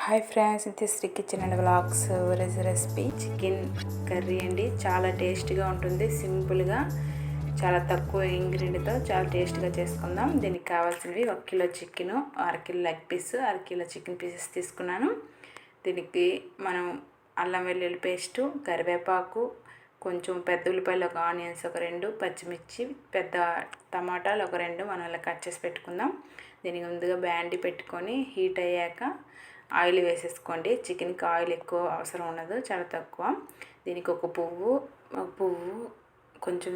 Hi friends, ఇది Sri kitchen and vlogs recipe chicken curry అండి. చాలా టేస్టీగా ఉంటుంది. సింపుల్గా చాలా తక్కువ ఇంగ్రీడియంట్తో చాలా టేస్ట్గా చేసుకుందాం. దీనికి కావాల్సినవి 1 kilo chicken, 1/2 kilo leg piece, 1/2 kilo chicken pieces తీసుకున్నాను. దీనికి మనం అల్లం వెల్లుల్లి పేస్టు, కరివేపాకు, కొంచెం పెద్ద ఉల్లిపాయలు, ఒక ఆనియన్స్ ఒక 2, పచ్చిమిర్చి, పెద్ద టమాటాలు ఒక 2 మనం ఇలా కట్ చేసి పెట్టుకుందాం. దీనికి ముందుగా బ్యాండి పెట్టుకొని హీట్ అయ్యాక ఆయిల్ వేసేసుకోండి. చికెన్కి ఆయిల్ ఎక్కువ అవసరం ఉండదు, చాలా తక్కువ. దీనికి ఒక పువ్వు, కొంచెం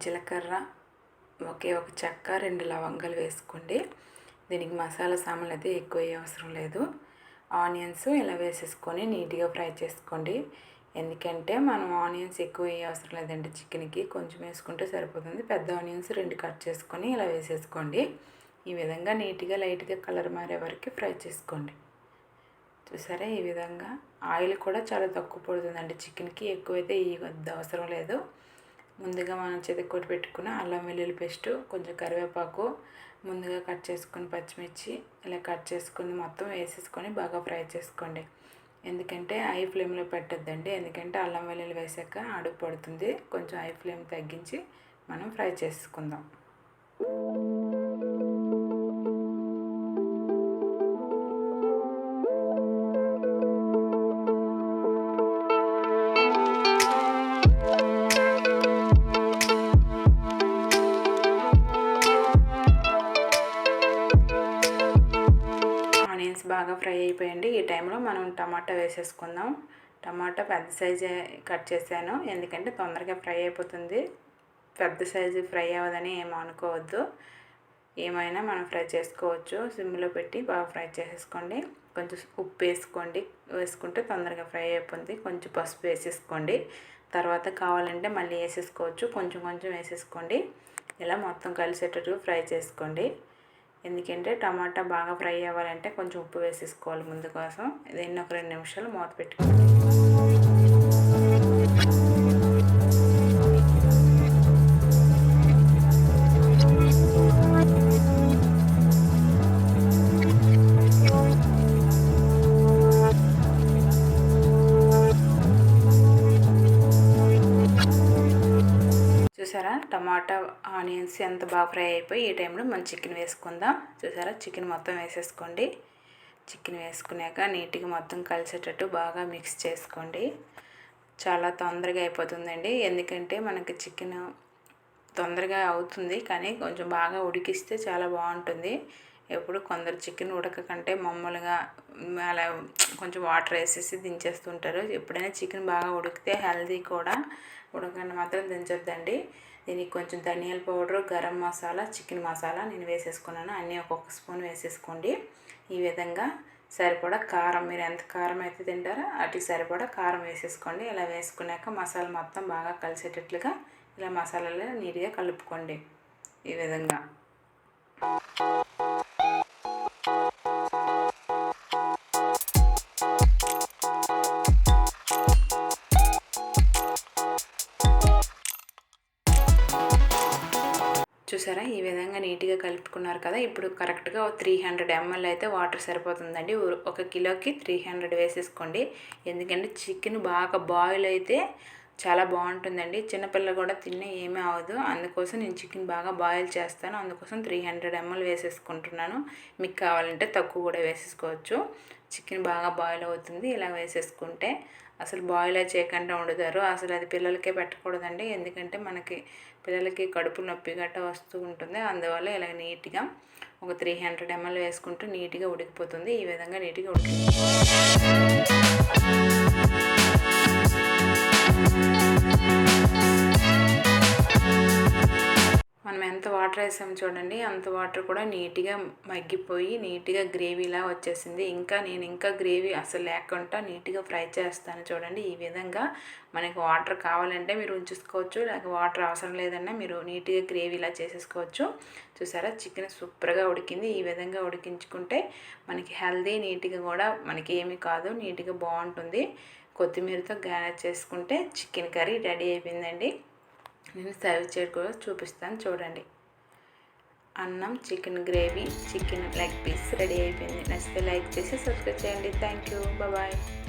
జీలకర్ర, ఒక చెక్క, 2 లవంగాలు వేసుకోండి. దీనికి మసాలా సామాన్లు అయితే ఎక్కువ అవసరం లేదు. ఆనియన్స్ ఇలా వేసేసుకొని నీట్గా ఫ్రై చేసుకోండి. ఎందుకంటే మనం ఆనియన్స్ ఎక్కువ అవసరం లేదండి చికెన్కి, కొంచెం వేసుకుంటే సరిపోతుంది. పెద్ద ఆనియన్స్ 2 కట్ చేసుకొని ఇలా వేసేసుకోండి. ఈ విధంగా నీట్గా లైట్గా కలర్ మారే వరకు ఫ్రై చేసుకోండి. చూసారా, ఈ విధంగా ఆయిల్ కూడా చాలా తక్కువ పడుతుందండి చికెన్కి, ఎక్కువైతే ఈ అవసరం లేదు. ముందుగా మనం చెదకొట్టి పెట్టుకున్న అల్లం వెల్లుల్లి పేస్టు, కొంచెం కరివేపాకు, ముందుగా కట్ చేసుకొని పచ్చిమిర్చి ఇలా కట్ చేసుకొని మొత్తం వేసేసుకొని బాగా ఫ్రై చేసుకోండి. ఎందుకంటే హై ఫ్లేమ్లో పెట్టద్దండి, ఎందుకంటే అల్లం వెల్లుల్లి వేసాక అడుగు పడుతుంది. కొంచెం హై ఫ్లేమ్ తగ్గించి మనం ఫ్రై చేసుకుందాం. బాగా ఫ్రై అయిపోయండి. ఈ టైంలో మనం టమాటా వేసేసుకుందాం. టమాటా పెద్ద సైజు కట్ చేశాను, ఎందుకంటే తొందరగా ఫ్రై అయిపోతుంది. పెద్ద సైజు ఫ్రై అవ్వదని ఏమో అనుకోవద్దు, ఏమైనా మనం ఫ్రై చేసుకోవచ్చు. సిమ్లో పెట్టి బాగా ఫ్రై చేసేసుకోండి. కొంచెం ఉప్పు వేసుకుంటే తొందరగా ఫ్రై అయిపోతుంది. కొంచెం పసుపు వేసేసుకోండి. తర్వాత కావాలంటే మళ్ళీ వేసేసుకోవచ్చు, కొంచెం వేసేసుకోండి. ఇలా మొత్తం కలిసేటట్టు ఫ్రై చేసుకోండి. ఎందుకంటే టమాటా బాగా ఫ్రై అవ్వాలంటే కొంచెం ఉప్పు వేసేసుకోవాలి ముందు కోసం. దీన్ని ఒక 2 నిమిషాలు మూత పెట్టుకోండి. చూసారా, టమాటా ఆనియన్స్ ఎంత బాగా ఫ్రై అయిపోయి ఈ టైంలో మనం చికెన్ వేసుకుందాం. చూసారా, చికెన్ మొత్తం వేసేసుకోండి. చికెన్ వేసుకున్నాక నీట్గా మొత్తం కలిసేటట్టు బాగా మిక్స్ చేసుకోండి. చాలా తొందరగా అయిపోతుందండి, ఎందుకంటే మనకి చికెన్ తొందరగా అవుతుంది, కానీ కొంచెం బాగా ఉడికిస్తే చాలా బాగుంటుంది. ఎప్పుడు కొందరు చికెన్ ఉడకకంటే మామూలుగా అలా కొంచెం వాటర్ వేసేసి దించేస్తుంటారు. ఎప్పుడైనా చికెన్ బాగా ఉడికితే హెల్దీ కూడా, ఉడకకుండా మాత్రం దించొద్దండి. దీనికి కొంచెం ధనియాల పౌడరు, గరం మసాలా, చికెన్ మసాలా నేను వేసేసుకున్నాను. అన్నీ ఒక్కొక్క స్పూన్ వేసేసుకోండి. ఈ విధంగా సరిపడా కారం, మీరు ఎంత కారం అయితే తింటారో వాటికి సరిపడా కారం వేసేసుకోండి. ఇలా వేసుకున్నాక మసాలా మొత్తం బాగా కలిసేటట్లుగా ఇలా మసాలాలు నీట్గా కలుపుకోండి. ఈ విధంగా చూసారా, ఈ విధంగా నీట్గా కలుపుకున్నారు కదా. ఇప్పుడు కరెక్ట్గా 300 ml అయితే వాటర్ సరిపోతుందండి. 1 కిలోకి 300 వేసేసుకోండి. ఎందుకంటే చికెన్ బాగా బాయిల్ అయితే చాలా బాగుంటుందండి. చిన్నపిల్లలు కూడా తిన్నా ఏమీ అవ్వదు. అందుకోసం నేను చికెన్ బాగా బాయిల్ చేస్తాను. అందుకోసం 300 ml వేసేసుకుంటున్నాను. మీకు కావాలంటే తక్కువ కూడా వేసేసుకోవచ్చు. చికెన్ బాగా బాయిల్ అవుతుంది. ఇలా వేసేసుకుంటే అసలు బాయిల్ చేయకుండా వండుతారు. అసలు అది పిల్లలకే పెట్టకూడదండి, ఎందుకంటే మనకి పిల్లలకి కడుపు నొప్పి గట్రా వస్తూ ఉంటుంది. అందువల్ల ఇలా నీట్గా ఒక 300 ml వేసుకుంటూ నీట్గా ఉడికిపోతుంది. ఈ విధంగా నీట్గా మనం ఎంత వాటర్ వేసాం చూడండి, అంత వాటర్ కూడా నీట్గా మగ్గిపోయి నీట్గా గ్రేవీలా వచ్చేసింది. నేను ఇంకా గ్రేవీ అసలు లేకుండా నీట్గా ఫ్రై చేస్తాను చూడండి. ఈ విధంగా మనకి వాటర్ కావాలంటే మీరు ఉంచేసుకోవచ్చు, లేక వాటర్ అవసరం లేదన్నా మీరు నీట్గా గ్రేవీలా చేసేసుకోవచ్చు. చూసారా, చికెన్ సూపర్గా ఉడికింది. ఈ విధంగా ఉడికించుకుంటే మనకి హెల్దీ, నీట్గా కూడా మనకి ఏమీ కాదు, నీట్గా బాగుంటుంది. కొత్తిమీరతో గార్నిష్ చేసుకుంటే చికెన్ కర్రీ రెడీ అయిపోయిందండి. నేను సర్వ్ చేయడం కూడా చూపిస్తాను చూడండి. అన్నం, chicken gravy, chicken leg piece ready అయిపోయింది. నచ్చితే లైక్ చేసి సబ్స్క్రైబ్ చేయండి. Thank you. బాయ్.